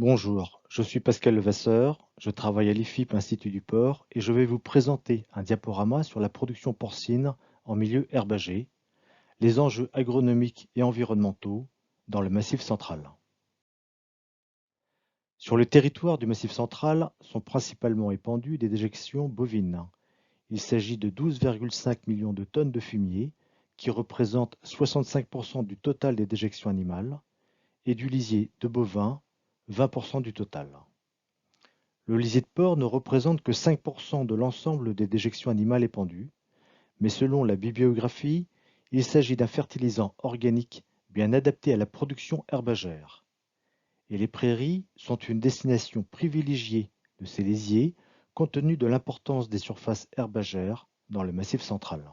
Bonjour, je suis Pascal Levasseur, je travaille à l'IFIP Institut du Port et je vais vous présenter un diaporama sur la production porcine en milieu herbagé, les enjeux agronomiques et environnementaux dans le Massif central. Sur le territoire du Massif central sont principalement épandues des déjections bovines. Il s'agit de 12,5 millions de tonnes de fumier qui représentent 65% du total des déjections animales et du lisier de bovins, 20% du total. Le lisier de porc ne représente que 5% de l'ensemble des déjections animales épandues, mais selon la bibliographie, il s'agit d'un fertilisant organique bien adapté à la production herbagère. Et les prairies sont une destination privilégiée de ces lisiers compte tenu de l'importance des surfaces herbagères dans le Massif central.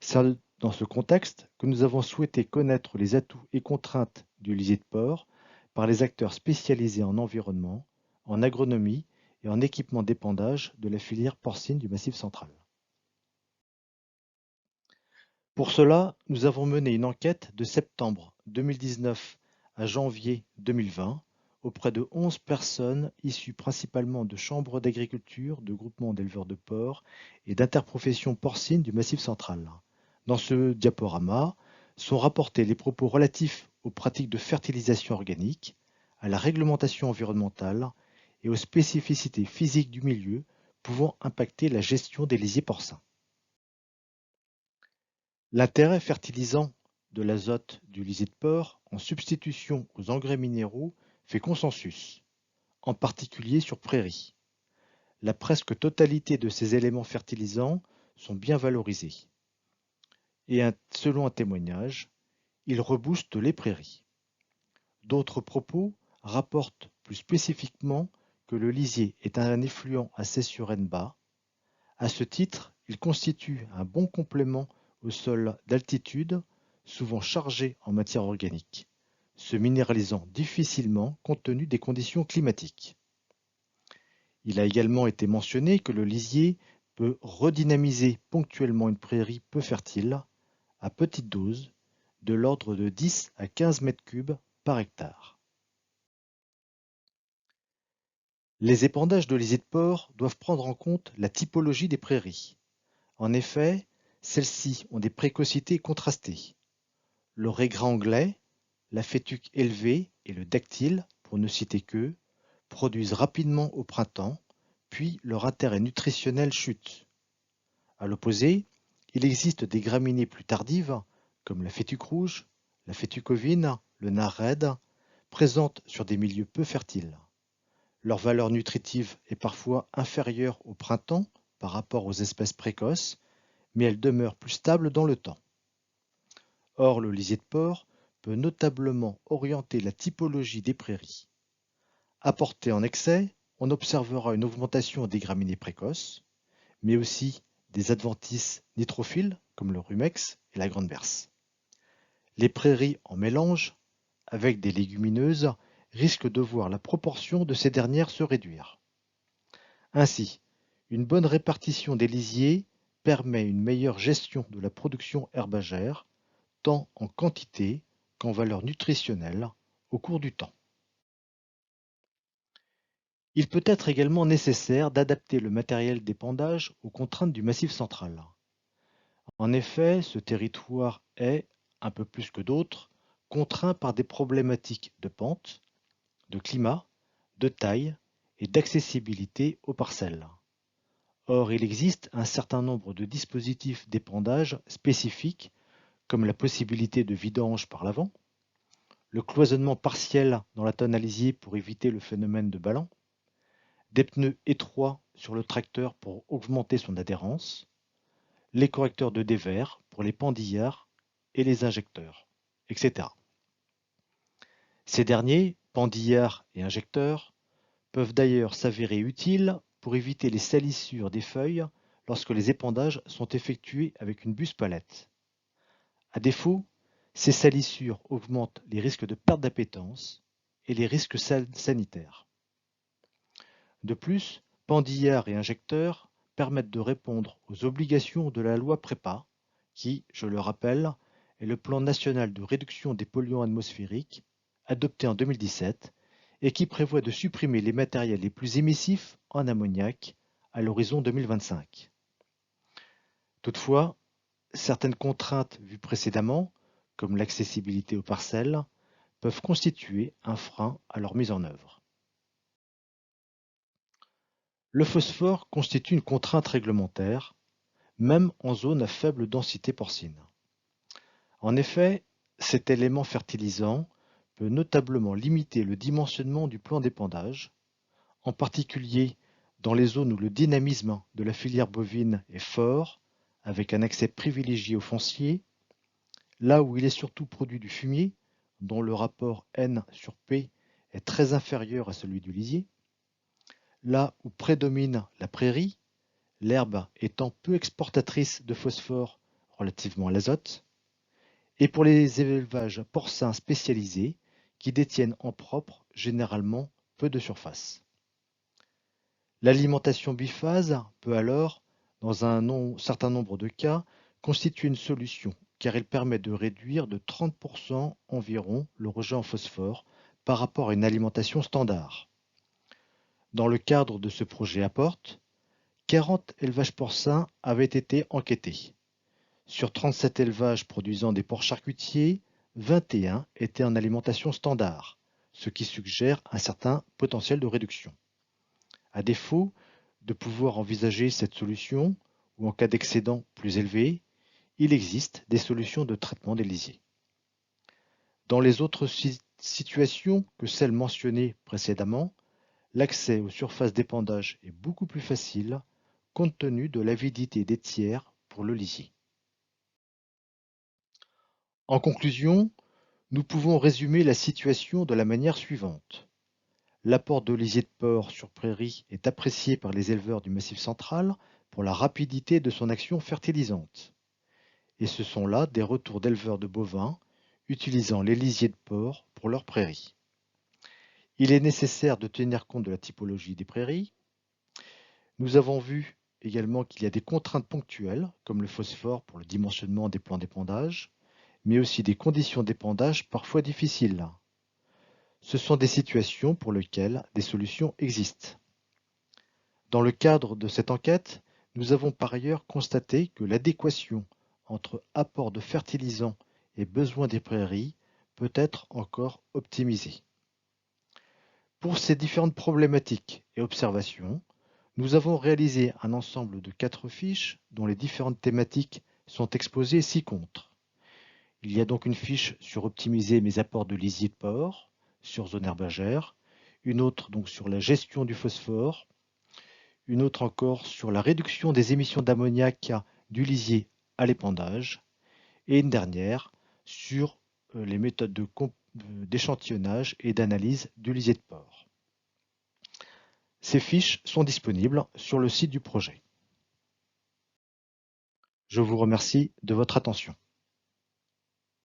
C'est dans ce contexte que nous avons souhaité connaître les atouts et contraintes du lisier de porc par les acteurs spécialisés en environnement, en agronomie et en équipement d'épandage de la filière porcine du Massif central. Pour cela, nous avons mené une enquête de septembre 2019 à janvier 2020 auprès de 11 personnes issues principalement de chambres d'agriculture, de groupements d'éleveurs de porcs et d'interprofessions porcines du Massif central. Dans ce diaporama sont rapportés les propos relatifs aux pratiques de fertilisation organique, à la réglementation environnementale et aux spécificités physiques du milieu pouvant impacter la gestion des lisiers porcins. L'intérêt fertilisant de l'azote du lisier de porc en substitution aux engrais minéraux fait consensus, en particulier sur prairies. La presque totalité de ces éléments fertilisants sont bien valorisés. Et selon un témoignage, ils reboostent les prairies. D'autres propos rapportent plus spécifiquement que le lisier est un effluent assez sur bas. À ce titre, il constitue un bon complément aux sols d'altitude, souvent chargés en matière organique, se minéralisant difficilement compte tenu des conditions climatiques. Il a également été mentionné que le lisier peut redynamiser ponctuellement une prairie peu fertile, à petite dose, de l'ordre de 10 à 15 mètres cubes par hectare. Les épandages de lisier de porc doivent prendre en compte la typologie des prairies. En effet, celles-ci ont des précocités contrastées. Le régras anglais, la fétuque élevée et le dactyle, pour ne citer qu'eux, produisent rapidement au printemps, puis leur intérêt nutritionnel chute. À l'opposé, il existe des graminées plus tardives, comme la fétuque rouge, la fétuque ovine, le nard raide, présentes sur des milieux peu fertiles. Leur valeur nutritive est parfois inférieure au printemps par rapport aux espèces précoces, mais elles demeurent plus stables dans le temps. Or, le lisier de porc peut notablement orienter la typologie des prairies. Apporté en excès, on observera une augmentation des graminées précoces, mais aussi des adventices nitrophiles comme le rumex et la grande berce. Les prairies en mélange avec des légumineuses risquent de voir la proportion de ces dernières se réduire. Ainsi, une bonne répartition des lisiers permet une meilleure gestion de la production herbagère, tant en quantité qu'en valeur nutritionnelle au cours du temps. Il peut être également nécessaire d'adapter le matériel d'épandage aux contraintes du Massif central. En effet, ce territoire est, un peu plus que d'autres, contraint par des problématiques de pente, de climat, de taille et d'accessibilité aux parcelles. Or, il existe un certain nombre de dispositifs d'épandage spécifiques, comme la possibilité de vidange par l'avant, le cloisonnement partiel dans la tonne à lisier pour éviter le phénomène de ballon, des pneus étroits sur le tracteur pour augmenter son adhérence, les correcteurs de dévers pour les pendillards et les injecteurs, etc. Ces derniers, pendillards et injecteurs, peuvent d'ailleurs s'avérer utiles pour éviter les salissures des feuilles lorsque les épandages sont effectués avec une buse palette. À défaut, ces salissures augmentent les risques de perte d'appétence et les risques sanitaires. De plus, pendillards et injecteurs permettent de répondre aux obligations de la loi PREPA, qui, je le rappelle, est le plan national de réduction des polluants atmosphériques, adopté en 2017 et qui prévoit de supprimer les matériels les plus émissifs en ammoniac à l'horizon 2025. Toutefois, certaines contraintes vues précédemment, comme l'accessibilité aux parcelles, peuvent constituer un frein à leur mise en œuvre. Le phosphore constitue une contrainte réglementaire, même en zone à faible densité porcine. En effet, cet élément fertilisant peut notablement limiter le dimensionnement du plan d'épandage, en particulier dans les zones où le dynamisme de la filière bovine est fort, avec un accès privilégié au foncier, là où il est surtout produit du fumier, dont le rapport N sur P est très inférieur à celui du lisier, là où prédomine la prairie, l'herbe étant peu exportatrice de phosphore relativement à l'azote, et pour les élevages porcins spécialisés qui détiennent en propre généralement peu de surface. L'alimentation biphase peut alors, dans un certain nombre de cas, constituer une solution car elle permet de réduire de 30% environ le rejet en phosphore par rapport à une alimentation standard. Dans le cadre de ce projet Apporte, 40 élevages porcins avaient été enquêtés. Sur 37 élevages produisant des porcs charcutiers, 21 étaient en alimentation standard, ce qui suggère un certain potentiel de réduction. À défaut de pouvoir envisager cette solution, ou en cas d'excédent plus élevé, il existe des solutions de traitement des lisiers. Dans les autres situations que celles mentionnées précédemment, l'accès aux surfaces d'épandage est beaucoup plus facile compte tenu de l'avidité des tiers pour le lisier. En conclusion, nous pouvons résumer la situation de la manière suivante. L'apport de lisier de porc sur prairie est apprécié par les éleveurs du Massif central pour la rapidité de son action fertilisante. Et ce sont là des retours d'éleveurs de bovins utilisant les lisiers de porc pour leurs prairies. Il est nécessaire de tenir compte de la typologie des prairies. Nous avons vu également qu'il y a des contraintes ponctuelles, comme le phosphore pour le dimensionnement des plans d'épandage, mais aussi des conditions d'épandage parfois difficiles. Ce sont des situations pour lesquelles des solutions existent. Dans le cadre de cette enquête, nous avons par ailleurs constaté que l'adéquation entre apport de fertilisants et besoins des prairies peut être encore optimisée. Pour ces différentes problématiques et observations, nous avons réalisé un ensemble de 4 fiches dont les différentes thématiques sont exposées ci-contre. Il y a donc une fiche sur optimiser mes apports de lisier de porc sur zone herbagère, une autre donc sur la gestion du phosphore, une autre encore sur la réduction des émissions d'ammoniac du lisier à l'épandage, et une dernière sur les méthodes d'échantillonnage et d'analyse du lisier de porc. Ces fiches sont disponibles sur le site du projet. Je vous remercie de votre attention.